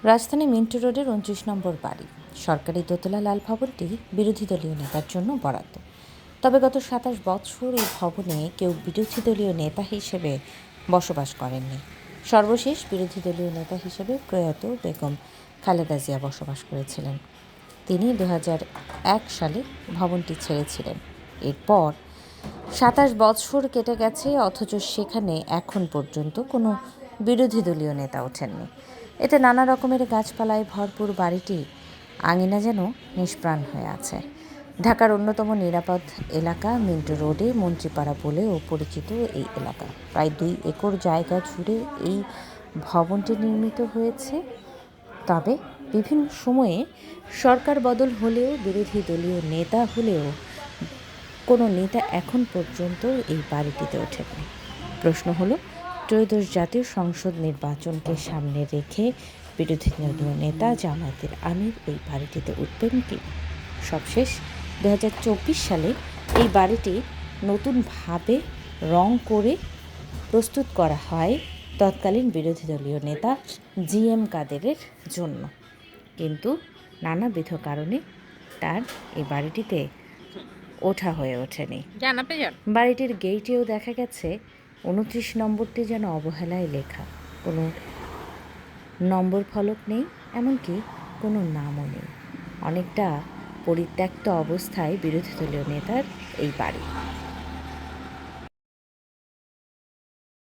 রাজধানী মিন্টো রোডের ২৯ নম্বর বাড়ি সরকারি দোতলা লাল ভবনটি বিরোধী দলীয় নেতার জন্য বরাদ্দ। তবে গত ২৭ বছর এই ভবনে কেউ বিরোধী দলীয় নেতা হিসেবে বসবাস করেননি। সর্বশেষ বিরোধী দলীয় নেতা হিসেবে প্রয়াত বেগম খালেদা জিয়া বসবাস করেছিলেন। তিনি ২০০১ সালে ভবনটি ছেড়েছিলেন। এরপর ২৭ বছর কেটে গেছে, অথচ সেখানে এখন পর্যন্ত কোনো বিরোধী দলীয় নেতা ওঠেননি। এতে নানা রকমের গাছপালায় ভরপুর বাড়িটি আঙিনা যেন নিষ্প্রাণ হয়ে আছে। ঢাকার অন্যতম নিরাপদ এলাকা মিন্টো রোডে মন্ত্রীপাড়া বলেও পরিচিত এই এলাকা। প্রায় ২ একর জায়গা জুড়ে এই ভবনটি নির্মিত হয়েছে। তবে বিভিন্ন সময়ে সরকার বদল হলেও, বিরোধী দলীয় নেতা হলেও কোনো নেতা এখন পর্যন্ত এই বাড়িটিতে ওঠেননি। প্রশ্ন হলো, ত্রয়োদশ জাতীয় সংসদ নির্বাচনকে সামনে রেখে বিরোধী দলীয় নেতা জামায়াতের আমির এই বাড়িটিতে উঠবেন কি? সবশেষ ২০২৪ সালে এই বাড়িটি নতুনভাবে রং করে প্রস্তুত করা হয় তৎকালীন বিরোধী দলীয় নেতা জি.এম. কাদেরের জন্য, কিন্তু নানাবিধ কারণে তার এই বাড়িটিতে ওঠা হয়ে ওঠেনি। বাড়িটির গেইটেও দেখা গেছে ২৯ নম্বরটি যেন অবহেলায় লেখা, কোনো নম্বর ফলক নেই, এমনকি কোনো নামও নেই। অনেকটা পরিত্যক্ত অবস্থায় বিরোধী দলীয় নেতার এই বাড়ি।